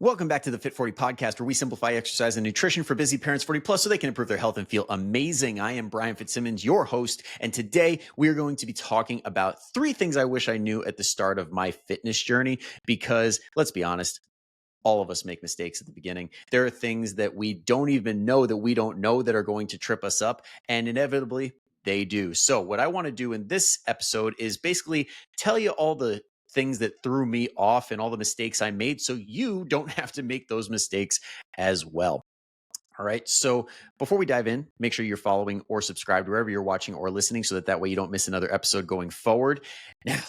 Welcome back to the Fit40 Podcast, where we simplify exercise and nutrition for busy parents 40 plus so they can improve their health and feel amazing. I am Brian Fitzsimmons, your host, and today we are going to be talking about 3 things I wish I knew at the start of my fitness journey, because let's be honest, all of us make mistakes at the beginning. There are things that we don't even know that we don't know that are going to trip us up, and inevitably they do. So what I want to do in this episode is basically tell you all the things that threw me off and all the mistakes I made so you don't have to make those mistakes as well. All right. So before we dive in, make sure you're following or subscribed wherever you're watching or listening so that way you don't miss another episode going forward. Now,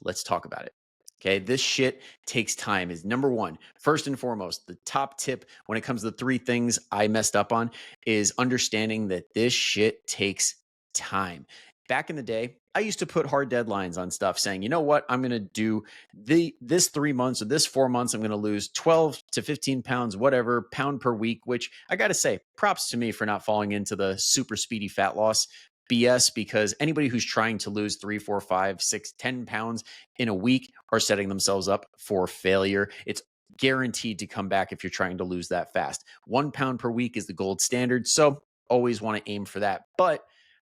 let's talk about it. Okay, this shit takes time is number one. First and foremost, the top tip when it comes to the 3 things I messed up on is understanding that this shit takes time. Back in the day, I used to put hard deadlines on stuff saying, you know what, I'm going to do this 3 months or this 4 months, I'm going to lose 12 to 15 pounds, whatever, pound per week, which I got to say, props to me for not falling into the super speedy fat loss BS, because anybody who's trying to lose 3, 4, 5, 6, 10 pounds in a week are setting themselves up for failure. It's guaranteed to come back if you're trying to lose that fast. 1 pound per week is the gold standard. So always want to aim for that. But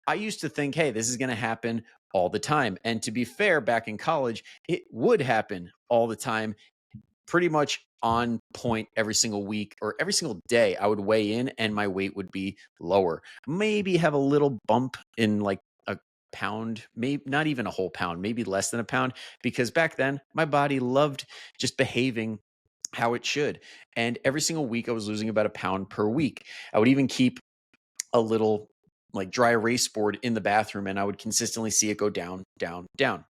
I used to think, hey, this is going to happen all the time. And to be fair, back in college, it would happen all the time, pretty much on point every single week or every single day. I would weigh in and my weight would be lower. Maybe have a little bump in like a pound, maybe not even a whole pound, maybe less than a pound, because back then my body loved just behaving how it should. And every single week I was losing about a pound per week. I would even keep a little like dry erase board in the bathroom and I would consistently see it go down, down, down.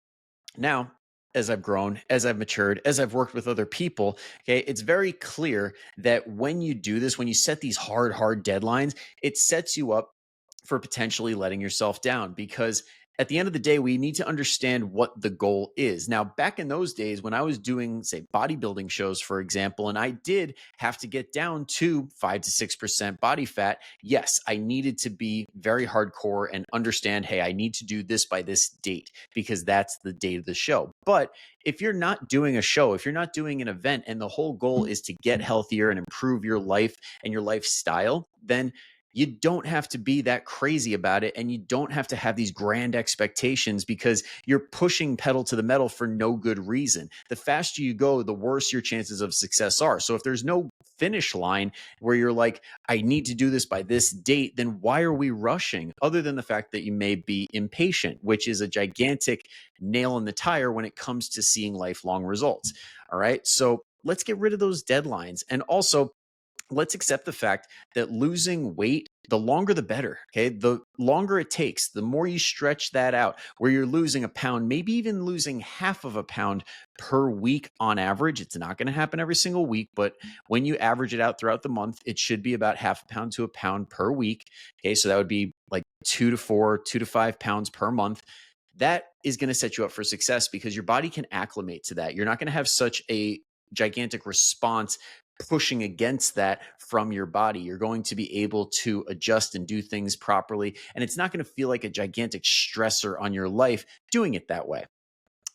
Now, as I've grown, as I've matured, as I've worked with other people, okay, it's very clear that when you do this, when you set these hard deadlines, it sets you up for potentially letting yourself down, because at the end of the day, we need to understand what the goal is. Now, back in those days, when I was doing, say, bodybuilding shows, for example, and I did have to get down to 5 to 6% body fat, yes, I needed to be very hardcore and understand, hey, I need to do this by this date because that's the date of the show. But if you're not doing a show, if you're not doing an event, and the whole goal is to get healthier and improve your life and your lifestyle, then you don't have to be that crazy about it, and you don't have to have these grand expectations, because you're pushing pedal to the metal for no good reason. The faster you go, the worse your chances of success are. So if there's no finish line where you're like, I need to do this by this date, then why are we rushing? Other than the fact that you may be impatient, which is a gigantic nail in the tire when it comes to seeing lifelong results. All right. So let's get rid of those deadlines. And also, let's accept the fact that losing weight, the longer the better. Okay. The longer it takes, the more you stretch that out, where you're losing a pound, maybe even losing half of a pound per week on average. It's not going to happen every single week, but when you average it out throughout the month, it should be about half a pound to a pound per week. Okay. So that would be like 2 to 4, 2 to 5 pounds per month. That is going to set you up for success, because your body can acclimate to that. You're not going to have such a gigantic response pushing against that from your body. You're going to be able to adjust and do things properly. And it's not going to feel like a gigantic stressor on your life doing it that way.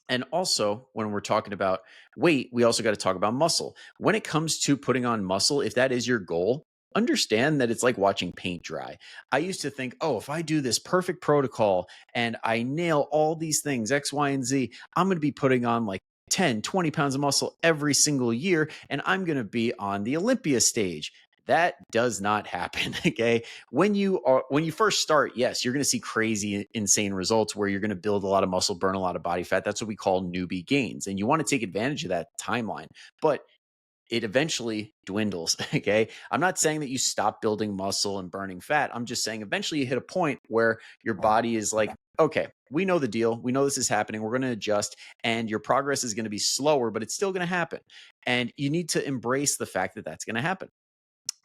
And also, when we're talking about weight, we also got to talk about muscle. When it comes to putting on muscle, if that is your goal, understand that it's like watching paint dry. I used to think, oh, if I do this perfect protocol and I nail all these things, X, Y, and Z, I'm going to be putting on like 10, 20 pounds of muscle every single year, and I'm going to be on the Olympia stage. That does not happen. Okay. When you first start, yes, you're going to see crazy, insane results where you're going to build a lot of muscle, burn a lot of body fat. That's what we call newbie gains. And you want to take advantage of that timeline, but it eventually dwindles. Okay. I'm not saying that you stop building muscle and burning fat. I'm just saying eventually you hit a point where your body is like, okay, we know the deal. We know this is happening. We're going to adjust, and your progress is going to be slower, but it's still going to happen. And you need to embrace the fact that that's going to happen.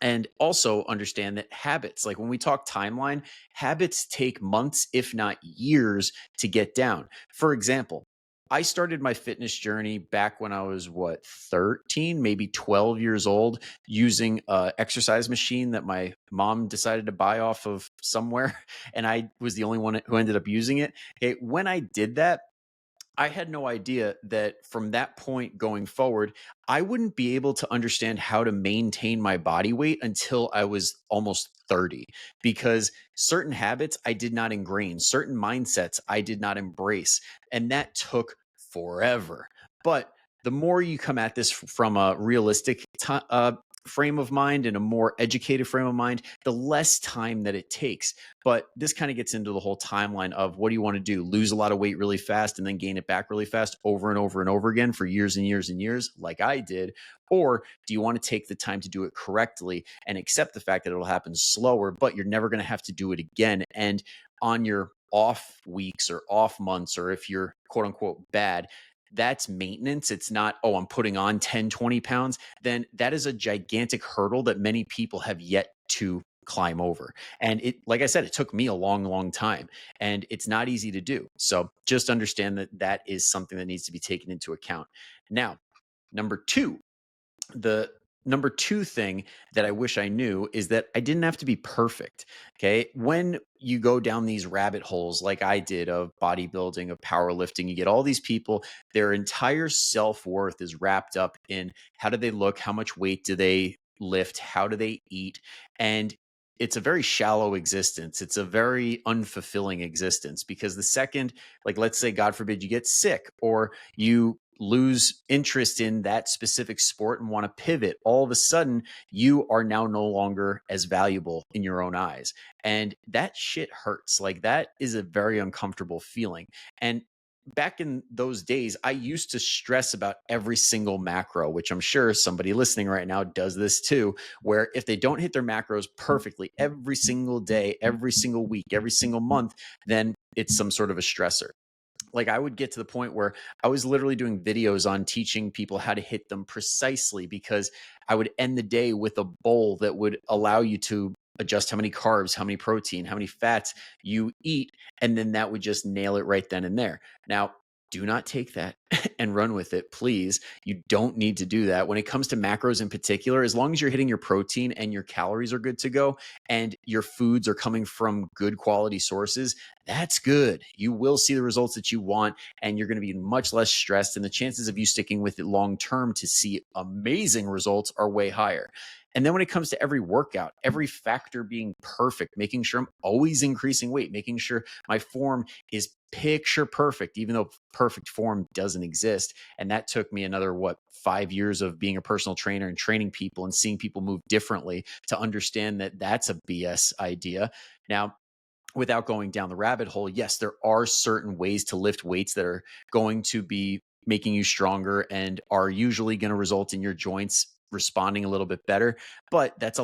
And also understand that habits, like when we talk timeline, habits take months, if not years, to get down. For example, I started my fitness journey back when I was 13, maybe 12 years old, using an exercise machine that my mom decided to buy off of somewhere. And I was the only one who ended up using it. When I did that, I had no idea that from that point going forward, I wouldn't be able to understand how to maintain my body weight until I was almost 30, because certain habits I did not ingrain, certain mindsets I did not embrace. And that took forever. But the more you come at this from a realistic frame of mind and a more educated frame of mind, the less time that it takes. But this kind of gets into the whole timeline of what do you want to do? Lose a lot of weight really fast and then gain it back really fast over and over and over again for years and years and years, like I did? Or do you want to take the time to do it correctly and accept the fact that it'll happen slower, but you're never going to have to do it again? And on your off weeks or off months, or if you're quote unquote bad, that's maintenance. It's not, oh, I'm putting on 10, 20 pounds. Then that is a gigantic hurdle that many people have yet to climb over. And it, like I said, it took me a long, long time, and it's not easy to do. So just understand that that is something that needs to be taken into account. Now, number two, the number two thing that I wish I knew is that I didn't have to be perfect. Okay. When you go down these rabbit holes, like I did, of bodybuilding, of powerlifting, you get all these people, their entire self worth is wrapped up in how do they look? How much weight do they lift? How do they eat? And it's a very shallow existence. It's a very unfulfilling existence, because the second, like, let's say, God forbid, you get sick or you lose interest in that specific sport and want to pivot, all of a sudden you are now no longer as valuable in your own eyes. And that shit hurts. Like, that is a very uncomfortable feeling. And back in those days, I used to stress about every single macro, which I'm sure somebody listening right now does this too, where if they don't hit their macros perfectly every single day, every single week, every single month, then it's some sort of a stressor. Like, I would get to the point where I was literally doing videos on teaching people how to hit them precisely, because I would end the day with a bowl that would allow you to adjust how many carbs, how many protein, how many fats you eat. And then that would just nail it right then and there. Now, do not take that and run with it, please. You don't need to do that. When it comes to macros in particular, as long as you're hitting your protein and your calories are good to go and your foods are coming from good quality sources, that's good. You will see the results that you want, and you're going to be much less stressed. And the chances of you sticking with it long term to see amazing results are way higher. And then when it comes to every workout, every factor being perfect, making sure I'm always increasing weight, making sure my form is picture perfect, even though perfect form doesn't exist. And that took me another, 5 years of being a personal trainer and training people and seeing people move differently to understand that that's a BS idea. Now, without going down the rabbit hole, yes, there are certain ways to lift weights that are going to be making you stronger and are usually going to result in your joints responding a little bit better. But it's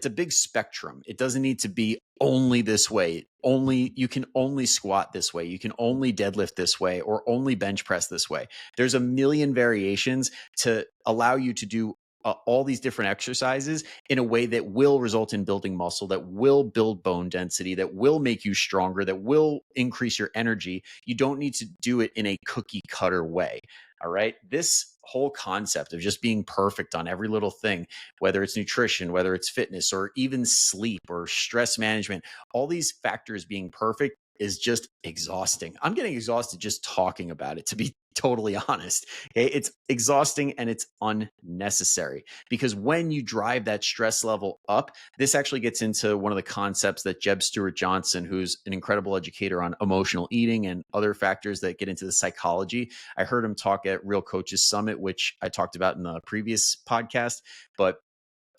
a big spectrum. It doesn't need to be only this way. You can only squat this way. You can only deadlift this way, or only bench press this way. There's a million variations to allow you to do all these different exercises in a way that will result in building muscle, that will build bone density, that will make you stronger, that will increase your energy. You don't need to do it in a cookie cutter way. All right. This whole concept of just being perfect on every little thing, whether it's nutrition, whether it's fitness, or even sleep or stress management, all these factors being perfect is just exhausting. I'm getting exhausted just talking about it, to be totally honest. Okay? It's exhausting and it's unnecessary, because when you drive that stress level up, this actually gets into one of the concepts that Jeb Stuart Johnson, who's an incredible educator on emotional eating and other factors that get into the psychology. I heard him talk at Real Coaches Summit, which I talked about in the previous podcast, but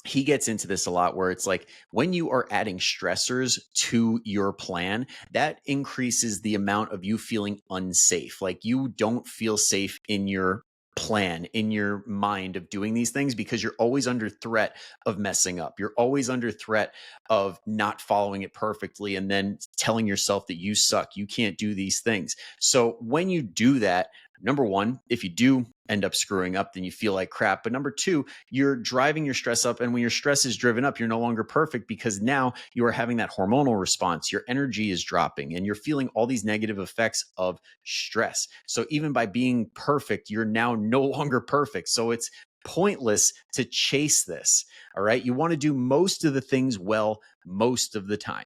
he gets into this a lot, where it's like, when you are adding stressors to your plan, that increases the amount of you feeling unsafe. Like, you don't feel safe in your plan, in your mind, of doing these things, because you're always under threat of messing up. You're always under threat of not following it perfectly and then telling yourself that you suck, you can't do these things. So when you do that, number one, if you do end up screwing up, then you feel like crap. But number two, you're driving your stress up. And when your stress is driven up, you're no longer perfect, because now you are having that hormonal response. Your energy is dropping and you're feeling all these negative effects of stress. So even by being perfect, you're now no longer perfect. So it's pointless to chase this. All right. You want to do most of the things well most of the time.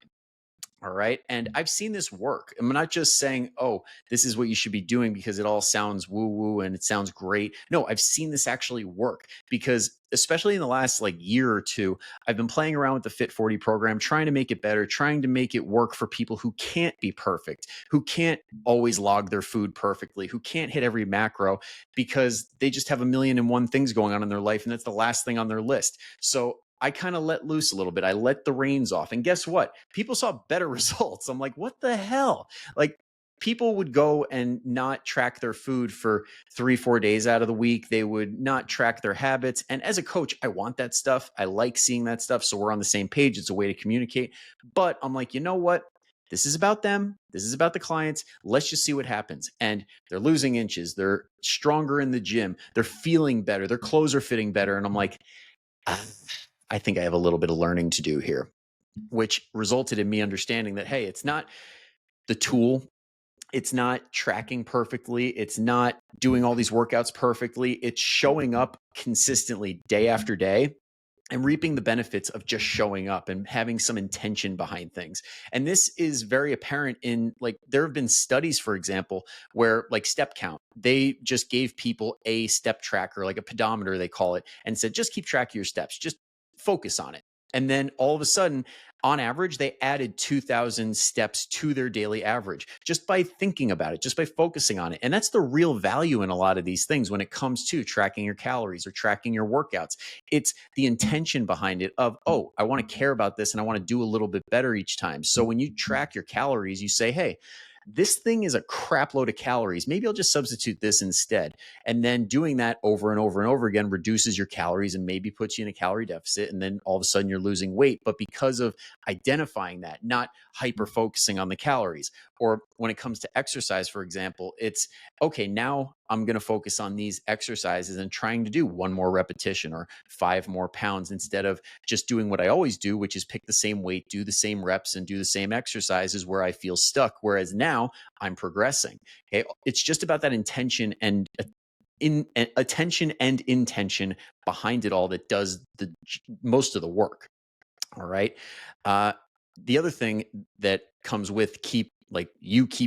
All right. And I've seen this work. I'm not just saying, oh, this is what you should be doing because it all sounds woo woo and it sounds great. No, I've seen this actually work because, especially in the last like year or two, I've been playing around with the Fit40 program, trying to make it better, trying to make it work for people who can't be perfect, who can't always log their food perfectly, who can't hit every macro because they just have a million and one things going on in their life. And that's the last thing on their list. So I kind of let loose a little bit. I let the reins off. And guess what? People saw better results. I'm like, what the hell? Like, people would go and not track their food for 3, 4 days out of the week. They would not track their habits. And as a coach, I want that stuff. I like seeing that stuff. So we're on the same page. It's a way to communicate. But I'm like, you know what? This is about them. This is about the clients. Let's just see what happens. And they're losing inches. They're stronger in the gym. They're feeling better. Their clothes are fitting better. And I'm like, ah, I think I have a little bit of learning to do here, which resulted in me understanding that, hey, it's not the tool. It's not tracking perfectly. It's not doing all these workouts perfectly. It's showing up consistently day after day and reaping the benefits of just showing up and having some intention behind things. And this is very apparent in, like, there have been studies, for example, where like step count, they just gave people a step tracker, like a pedometer, they call it, and said, just keep track of your steps, just focus on it. And then all of a sudden, on average, they added 2,000 steps to their daily average just by thinking about it, just by focusing on it. And that's the real value in a lot of these things when it comes to tracking your calories or tracking your workouts. It's the intention behind it of, oh, I want to care about this and I want to do a little bit better each time. So when you track your calories, you say, hey, this thing is a crap load of calories. Maybe I'll just substitute this instead. And then doing that over and over and over again reduces your calories and maybe puts you in a calorie deficit. And then all of a sudden you're losing weight. But because of identifying that, not hyper focusing on the calories. Or when it comes to exercise, for example, it's okay, now I'm going to focus on these exercises and trying to do one more repetition or 5 more pounds instead of just doing what I always do, which is pick the same weight, do the same reps, and do the same exercises where I feel stuck. Whereas now I'm progressing. Okay. It's just about that intention and attention and intention behind it all that does the most of the work. All right. The other thing that comes with keep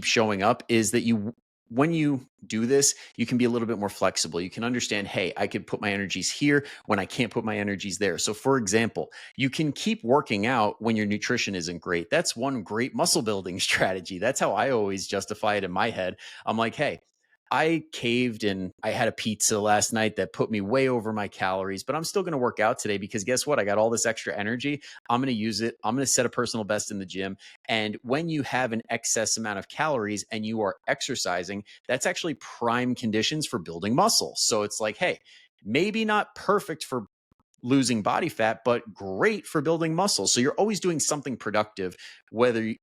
showing up is that when you do this, you can be a little bit more flexible. You can understand, hey, I could put my energies here when I can't put my energies there. So for example, you can keep working out when your nutrition isn't great. That's one great muscle building strategy. That's how I always justify it in my head. I'm like, hey, I caved and I had a pizza last night that put me way over my calories, but I'm still going to work out today because guess what? I got all this extra energy. I'm going to use it. I'm going to set a personal best in the gym. And when you have an excess amount of calories and you are exercising, that's actually prime conditions for building muscle. So it's like, hey, maybe not perfect for losing body fat, but great for building muscle. So you're always doing something productive, whatever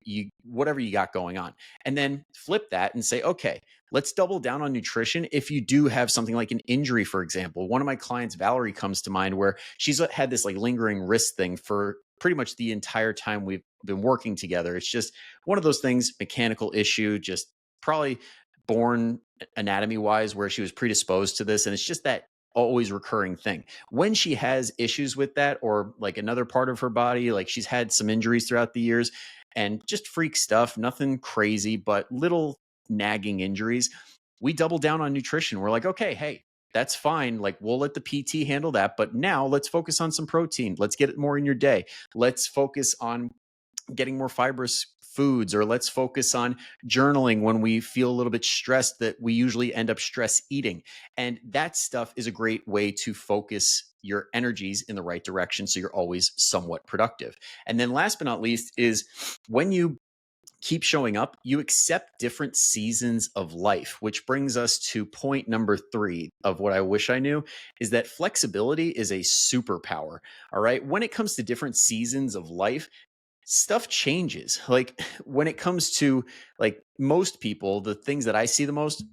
you got going on. And then flip that and say, okay, let's double down on nutrition. If you do have something like an injury, for example, one of my clients, Valerie, comes to mind where she's had this like lingering wrist thing for pretty much the entire time we've been working together. It's just one of those things, mechanical issue, just probably born anatomy wise where she was predisposed to this. And it's just that always recurring thing. When she has issues with that or like another part of her body, like she's had some injuries throughout the years and just freak stuff, nothing crazy, but little nagging injuries, we double down on nutrition. We're like, okay, hey, that's fine. Like we'll let the PT handle that. But now let's focus on some protein. Let's get it more in your day. Let's focus on getting more fibrous foods, or let's focus on journaling when we feel a little bit stressed that we usually end up stress eating. And that stuff is a great way to focus your energies in the right direction so you're always somewhat productive. And then last but not least is when you keep showing up, you accept different seasons of life, which brings us to point number 3 of what I wish I knew is that flexibility is a superpower. All right. When it comes to different seasons of life, stuff changes. Like when it comes to like most people, the things that I see the most,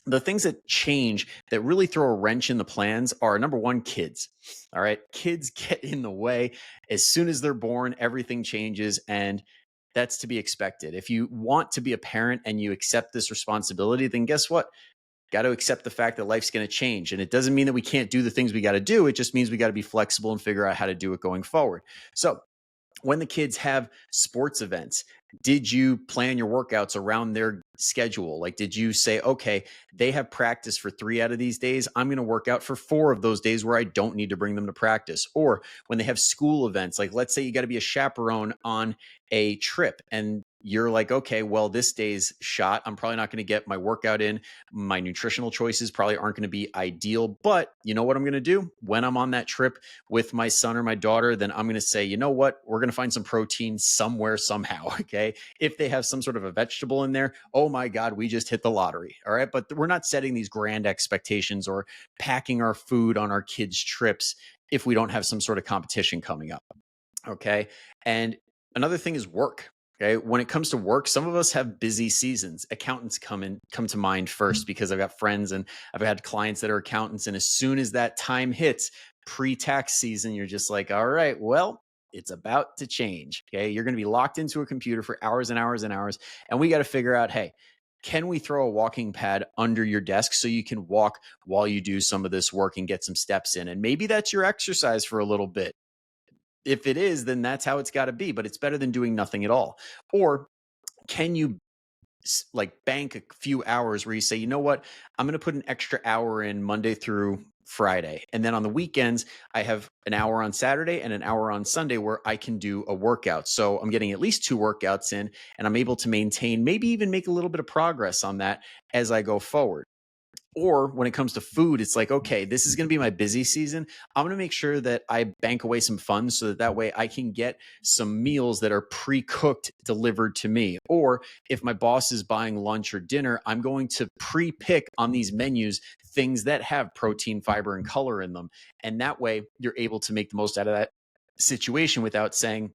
the things that change that really throw a wrench in the plans are number one, kids. All right. Kids get in the way. As soon as they're born, everything changes. And that's to be expected. If you want to be a parent and you accept this responsibility, then guess what? Got to accept the fact that life's going to change. And it doesn't mean that we can't do the things we got to do. It just means we got to be flexible and figure out how to do it going forward. So when the kids have sports events, Did you plan your workouts around their schedule? Like, did you say, okay, they have practice for 3 out of these days. I'm going to work out for 4 of those days where I don't need to bring them to practice. Or when they have school events, like let's say you got to be a chaperone on a trip and you're like, okay, well, this day's shot. I'm probably not going to get my workout in. My nutritional choices probably aren't going to be ideal. But you know what I'm going to do when I'm on that trip with my son or my daughter? Then I'm going to say, you know what? We're going to find some protein somewhere, somehow. Okay. If they have some sort of a vegetable in there, oh my God, we just hit the lottery. All right. But we're not setting these grand expectations or packing our food on our kids' trips if we don't have some sort of competition coming up. Okay. And another thing is work. Okay. When it comes to work, some of us have busy seasons. Accountants come to mind first because I've got friends and I've had clients that are accountants. And as soon as that time hits pre-tax season, you're just like, all right, well, it's about to change. Okay. You're going to be locked into a computer for hours and hours and hours. And we got to figure out, hey, can we throw a walking pad under your desk so you can walk while you do some of this work and get some steps in? And maybe that's your exercise for a little bit. If it is, then that's how it's got to be, but it's better than doing nothing at all. Or can you like bank a few hours where you say, you know what, I'm going to put an extra hour in Monday through Friday. And then on the weekends, I have an hour on Saturday and an hour on Sunday where I can do a workout. So I'm getting at least 2 workouts in and I'm able to maintain, maybe even make a little bit of progress on that as I go forward. Or when it comes to food, it's like, okay, this is going to be my busy season. I'm going to make sure that I bank away some funds so that way I can get some meals that are pre-cooked delivered to me. Or if my boss is buying lunch or dinner, I'm going to pre-pick on these menus things that have protein, fiber, and color in them. And that way you're able to make the most out of that situation without saying,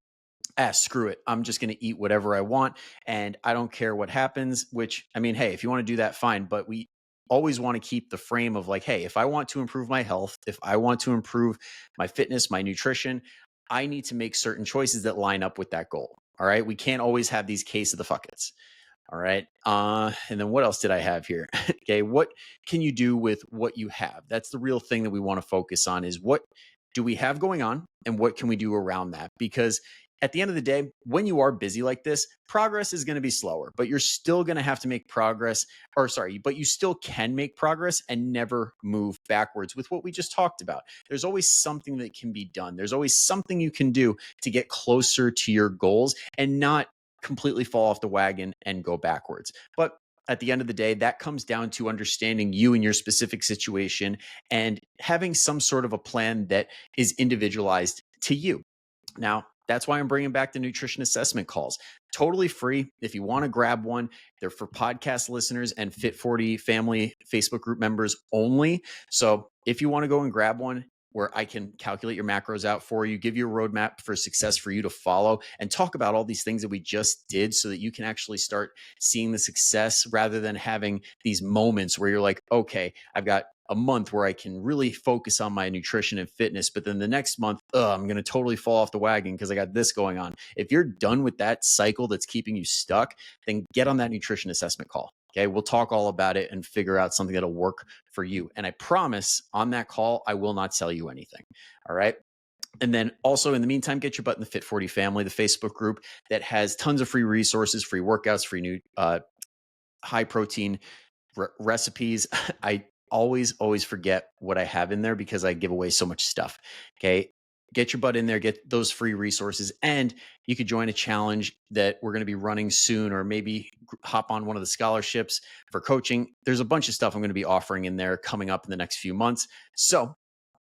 screw it. I'm just going to eat whatever I want and I don't care what happens, which I mean, hey, if you want to do that, fine. But we always want to keep the frame of like, hey, if I want to improve my health, if I want to improve my fitness, my nutrition, I need to make certain choices that line up with that goal. All right. We can't always have these case of the fuckets. All right. And then what else did I have here? Okay. What can you do with what you have? That's the real thing that we want to focus on is what do we have going on and what can we do around that? Because at the end of the day, when you are busy like this, progress is going to be slower, but you're still going to have to make progress but you still can make progress and never move backwards with what we just talked about. There's always something that can be done. There's always something you can do to get closer to your goals and not completely fall off the wagon and go backwards. But at the end of the day, that comes down to understanding you and your specific situation and having some sort of a plan that is individualized to you. Now, that's why I'm bringing back the nutrition assessment calls. Totally free. If you want to grab one, they're for podcast listeners and Fit40 family Facebook group members only. So if you want to go and grab one where I can calculate your macros out for you, give you a roadmap for success for you to follow, and talk about all these things that we just did so that you can actually start seeing the success rather than having these moments where you're like, okay, I've got a month where I can really focus on my nutrition and fitness, but then the next month, I'm going to totally fall off the wagon because I got this going on. If you're done with that cycle that's keeping you stuck, then get on that nutrition assessment call. Okay. We'll talk all about it and figure out something that'll work for you. And I promise on that call, I will not sell you anything. All right. And then also in the meantime, get your butt in the Fit40 family, the Facebook group that has tons of free resources, free workouts, free new high protein recipes. I always forget what I have in there because I give away so much stuff. Okay. Get your butt in there, get those free resources, and you could join a challenge that we're going to be running soon, or maybe hop on one of the scholarships for coaching. There's a bunch of stuff I'm going to be offering in there coming up in the next few months. So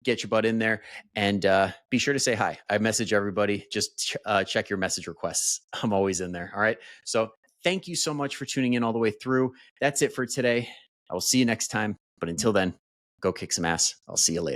get your butt in there and be sure to say hi. I message everybody. Just check your message requests. I'm always in there. All right. So thank you so much for tuning in all the way through. That's it for today. I will see you next time. But until then, go kick some ass. I'll see you later.